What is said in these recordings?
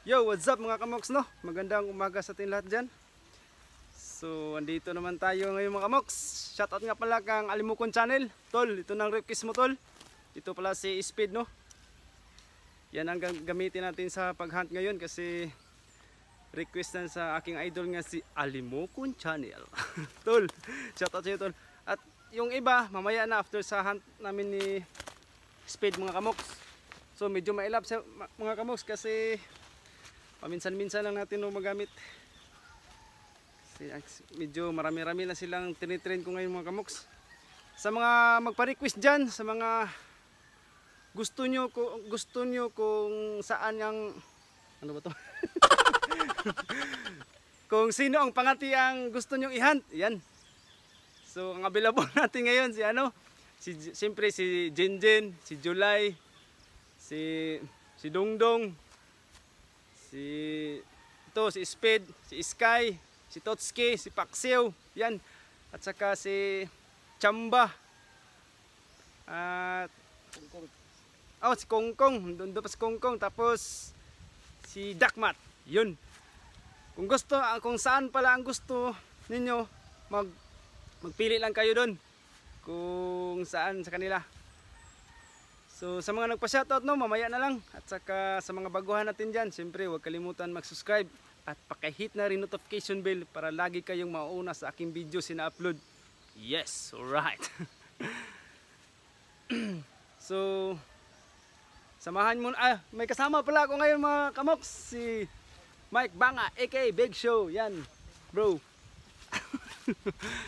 Yo, what's up mga kamoks, no? Magandang umaga sa ating lahat dyan. So, andito naman tayo ngayon mga kamoks. Shoutout nga pala kang Alimukon Channel. Tol, ito nang request mo tol. Ito pala si Speed, no? Yan ang gamitin natin sa paghunt ngayon kasi request na sa aking idol nga si Alimukon Channel. Tol, shoutout sa'yo tol. At yung iba, mamaya na after sa hunt namin ni Speed mga kamoks. So, medyo mailap sa mga kamoks kasi paminsan-minsan lang natin magamit. Medyo marami-rami na silang tinitrain ko ngayon mga kamoks. Sa mga magpa-request dyan, sa mga gusto nyo kung saan yung ano ba to? Kung sino ang pangati ang gusto nyo i-hunt, yan. So ang available natin ngayon siyempre si Jinjin, si July, si Dongdong, si Speed, si Sky, si Totski, si Paxiao, yan. At saka si Chamba. At si Kongkong, doon pa si Kongkong, tapos si Dakmat. Yun. Kung saan pala ang gusto ninyo, magpili lang kayo doon. Kung saan sa kanila. So sa mga nagpa-shoutout mamaya na lang. At saka sa mga baguhan natin dyan, siyempre huwag kalimutan mag-subscribe at paki-hit na rin notification bell para lagi kayong mauuna sa aking videos na upload. Yes, alright. So samahan mo na, may kasama pala ako ngayon mga kamoks, si Mike Banga aka Big Show. Yan bro.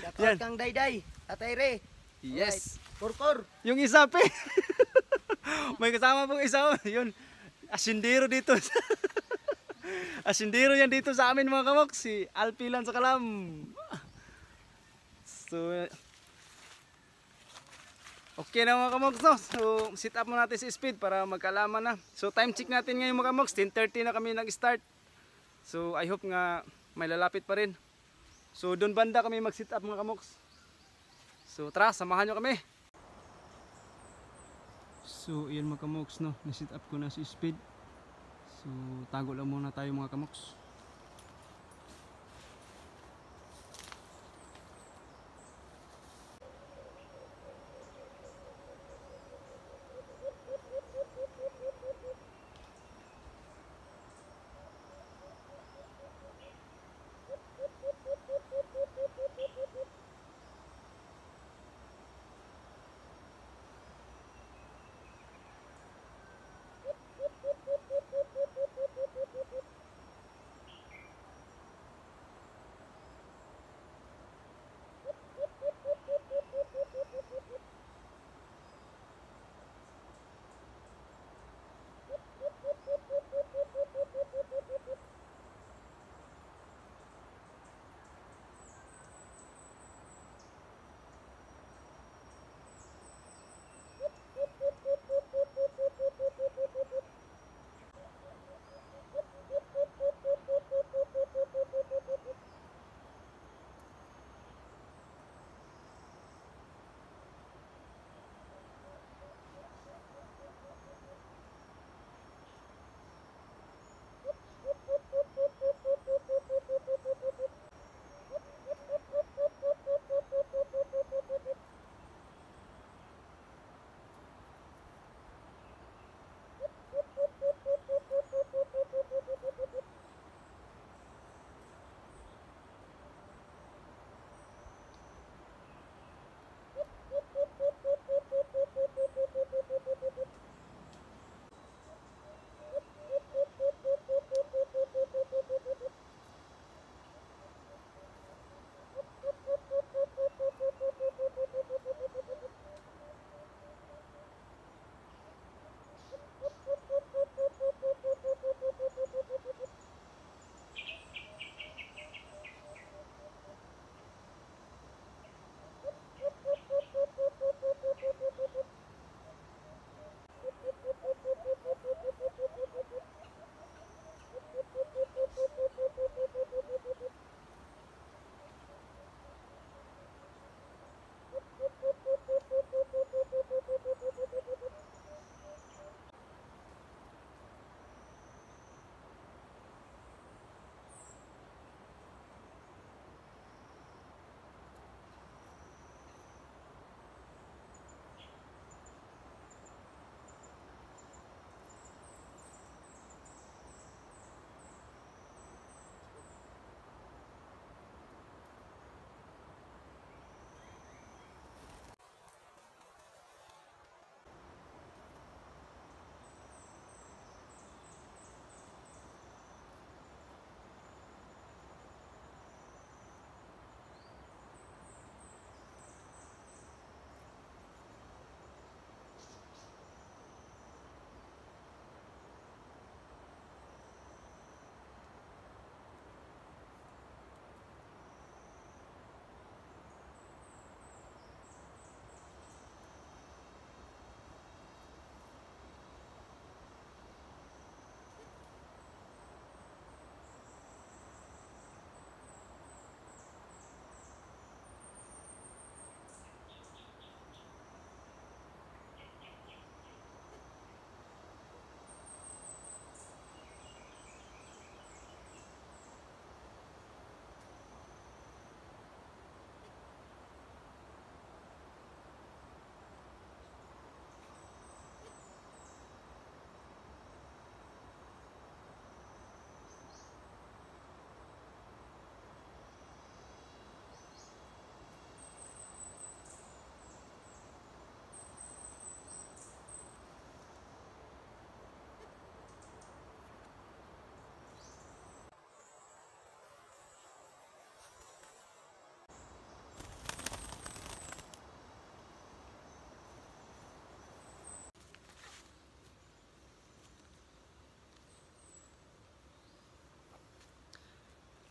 Shoutout kang Dayday, Tatay Re. Yes. Korkor. Yung isa pe. May kasama pong isa, yun, asindero dito. Asindero yan dito sa amin mga kamok, si Alpilan sa Kalam. So okay na mga kamok, no? So sit up mo natin si Speed para magkalaman na. So time check natin ngayon mga kamok, 10:30 na kami nag-start. So I hope nga may lalapit pa rin. So doon banda kami mag-sit up mga kamok. So tara, samahan nyo kami. So yun mga kamoks, no, na-sit up ko na si Speed. So tago lang muna tayo mga kamoks.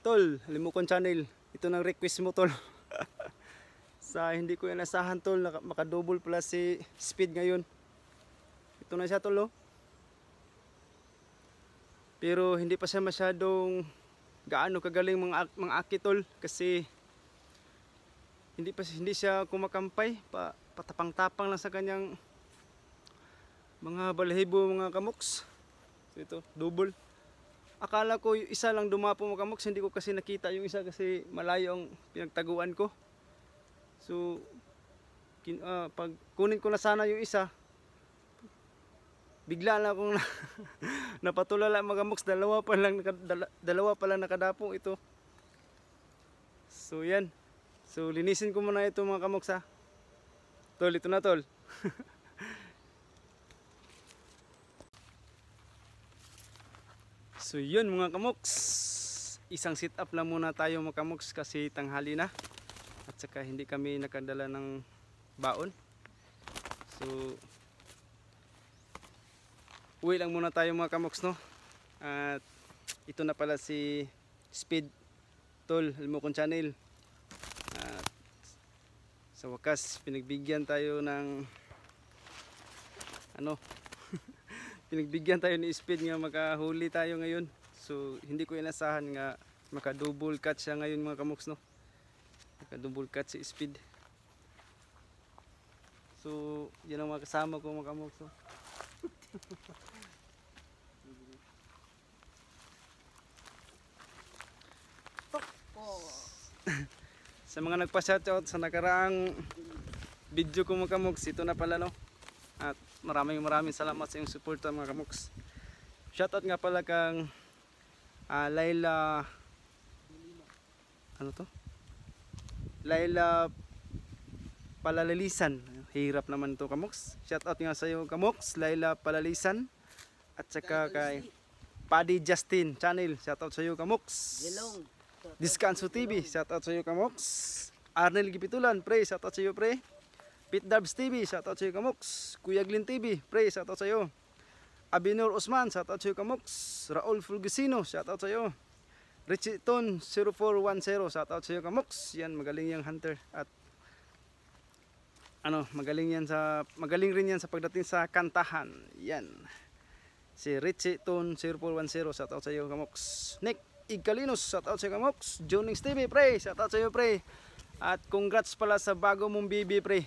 Tol, Alimukon Channel. Ito ng request mo, tol. Sa hindi ko inasahan, tol, makadouble pala si Speed ngayon. Ito na siya, tol, oh. Pero hindi pa siya masyadong gaano kagaling mga aki, tol, kasi hindi siya kumakampay, patapang-tapang lang sa kanyang mga balahibo, mga kamoks. So ito, double. Akala ko yung isa lang dumapo, mga kamoks, hindi ko kasi nakita yung isa kasi malayo ang pinagtaguan ko. So pag kunin ko na sana yung isa, bigla lang akong napatulala, mga kamoks, dalawa pa lang nakadapo ito. So yan. So linisin ko muna ito, mga kamoks, ha. Tol, ito na, tol. So yun, mga kamoks, isang sit up lang muna tayo, mga kamoks, kasi tanghali na at saka hindi kami nakadala ng baon. So uwi lang muna tayo, mga kamoks, no. At ito na pala si Speed, tol, Alimukon Channel. At sa wakas pinagbigyan tayo ng pinagbigyan tayo ni Speed nga makahuli tayo ngayon. So hindi ko inasahan nga maka-double catch siya ngayon, mga kamoks, no. Maka-double catch si Speed. So yan ang mga kasama ko, mga kamoks, no. Sa mga nagpa-shoutout sa nakaraang video ko, mga kamoks, ito na pala, no. At maraming salamat sa iyong suporta, mga kamoks. Shoutout nga pala kang Laila, Laila Palalalisan. Hirap naman ito, kamoks. Shoutout nga sa iyo, kamoks, Laila Palalalisan. At saka kay Paddy Justin Channel. Shoutout sa iyo, kamoks. Diskanso TV. Shoutout sa iyo, kamoks. Arnel Gipitulan, pre. Shoutout sa iyo, pre. Pit Darbs TV, shoutout sa iyo, kamoks. Kuya Glyn TV, pre, shoutout sa iyo. Abinur Osman, shoutout sa iyo, kamoks. Raul Fulgusino, shoutout sa iyo. Richie Ton 0410, shoutout sa iyo, kamoks. Yan, magaling yang hunter at magaling rin yan sa pagdating sa kantahan. Yan. Si Richie Ton 0410, shoutout sa iyo, kamoks. Nick Igkalinos, shoutout sa iyo, kamoks. Jonings TV, pre, shoutout sa iyo, pre. At congrats pala sa bago mong BB, pre.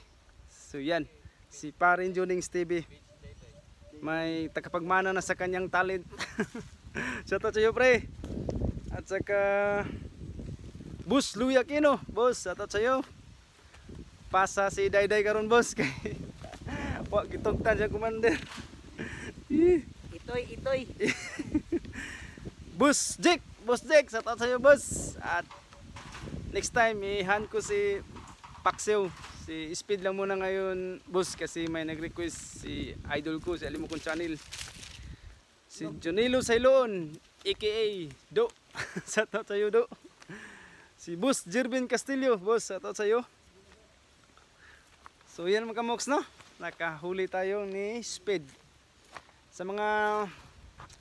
So yan, si Parin Jonings TV, may tagapagmana na sa kanyang talent. Shoutout sa iyo, pre. At saka Boss Louie Aquino, boss, shoutout sa iyo. Pasa si Dayday karon, boss, kay wag gitugtan siya, commander. Itoy. Boss Jake, shoutout sa iyo, boss. At next time i-hand ko si Paxew. Si Speed lang muna ngayon, boss, kasi may nag-request si idol ko, si Alimukon Channel. Si Jonilo Sailon, aka Do. Shoutout sa iyo, Do. Si Boss Jervin Castillo, boss, shoutout sa iyo. So yan, mga kamoks, no. Nakahuli tayo ni Speed. Sa mga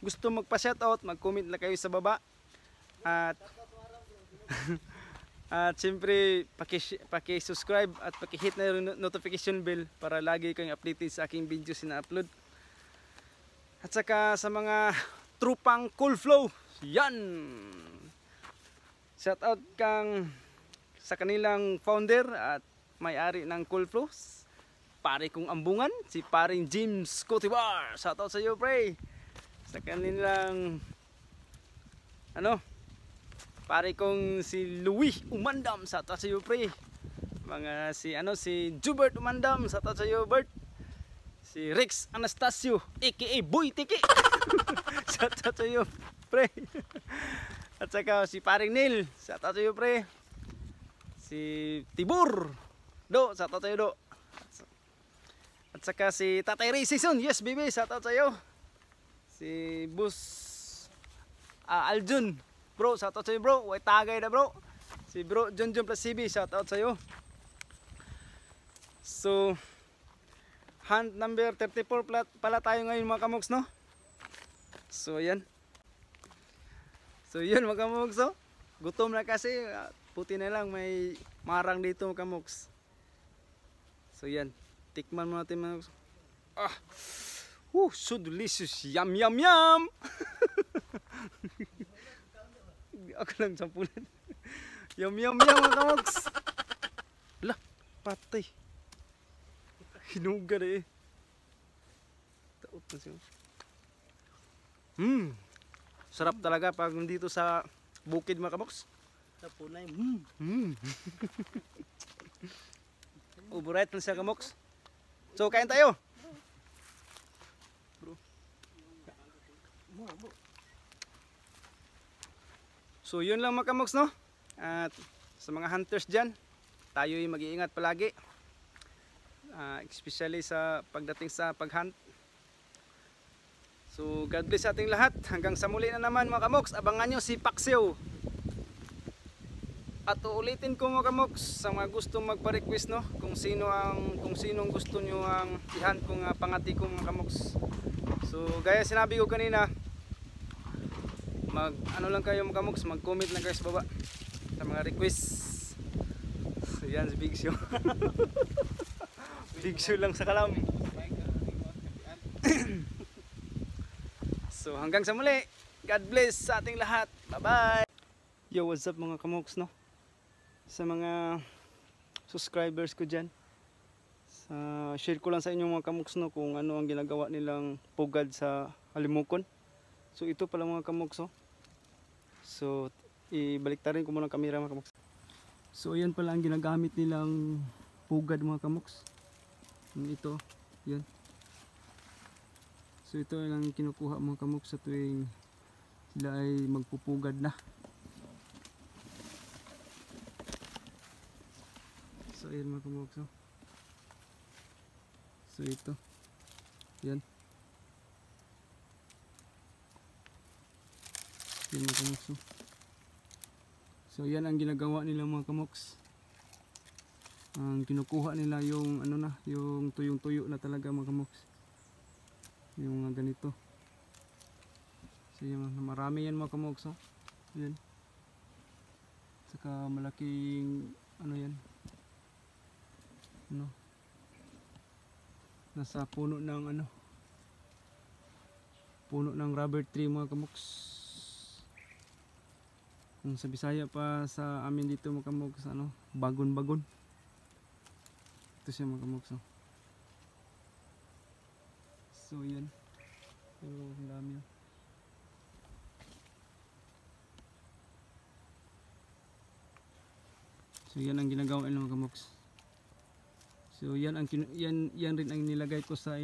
gusto magpa-shoutout, mag-comment lang kayo sa baba. At siyempre, paki-subscribe at paki-hit na yung notification bell para lagi kayong updated sa aking videos na upload. At saka sa mga trupang Cool Flow, yan! Shout out kang sa kanilang founder at may-ari ng Cool Flow, pare kong ambungan, si paring James Cotibar. Shout out sa iyo, pre! Sa kanilang pare kong si Louis Umandam, sa taas sa iyo, pre. Mga si Jubert Umandam, sa taas sa iyo, Bert. Si Rex Anastasio, aka Boy Tiki. Sa taas sa iyo, pre. At saka si paring Neil, sa taas sa iyo, pre. Si Tibur Do, sa taas sa iyo, Do. At saka si Tatay Ray Season, yes baby, sa taas sa iyo. Si Boss Aljun, bro, shoutout sa iyo, bro. Way tagay na, bro. Si bro John plus CB, shoutout sa iyo. So hunt number 34 pala tayo ngayon, mga kamoks, no. So yan. So yun, mga kamoks, no. Gutom na kasi, puti na lang may marang dito mga kamoks. So yan, tikman mo natin mga kamoks. Ah, so delicious, yum yum yum. Ako lang sampulan. Yum yum yum mga kamoks. Lah, patay. Hinuga na eh. Taot na siya. Sarap talaga pag nandito sa bukid mga kamoks. Tapunay. Uburait na siya kamoks. So kain tayo. So yun lang mga kamoks, no? At sa mga hunters dyan, tayo'y mag-iingat palagi. Especially sa pagdating sa paghunt. So God bless sa ating lahat. Hanggang sa muli na naman mga kamoks. Abangan nyo si Paksiw. At uulitin ko mga kamoks sa mga gustong magpa-request, no? Kung sinong gusto nyo ang i-hunt kong pangati ko mga kamoks. So gaya sinabi ko kanina, ano lang kayo mga kamoks, mag-comment lang kayo sa baba sa mga requests. So yan si Big Show. Big Show lang sa kalam. So hanggang sa muli, God bless sa ating lahat. Bye bye. Yo, what's up mga kamoks, no? Sa mga subscribers ko dyan, share ko lang sa inyo mga kamoks, no, kung ano ang ginagawa nilang pugad sa Halimukon. So ito pala mga kamoks, oh. So ibalik ta rin ko muna ang camera mga kamoks. So ayan pala ang ginagamit nilang pugad mga kamoks. Ito, yan. So ito lang kinukuha mga kamoks sa tuwing sila ay magpupugad na. So ayan mga kamoks, oh. So ito, yan. Yan mga kamoks, oh. So yan ang ginagawa nila mga kamoks. Ang kinukuha nila yung ano na, yung tuyong-tuyo na talaga mga kamoks. Yung mga ganito. So yan, marami yan mga kamoks, oh. Yan. Saka malaking ano yan. Ano? Nasa puno ng ano? Puno ng rubber tree mga kamoks. Kung sa Bisaya pa sa amin dito mga kamoks, ano, bagon-bagon. Ito siya mga kamoks, oh. So yan. So ang dami, oh. So yan ang ginagawa nila mga kamoks. So yan ang yan rin ang nilagay ko sa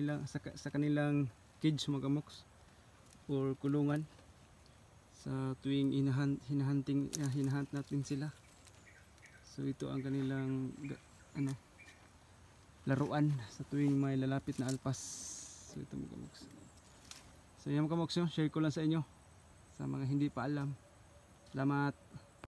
kanilang cage mga kamoks or kulungan sa tuwing hinahunt natin sila. So ito ang kanilang ano, laruan sa tuwing may lalapit na alpas. So ito mga kamoks. So yan mga kamoks, share ko lang sa inyo sa mga hindi pa alam. Salamat.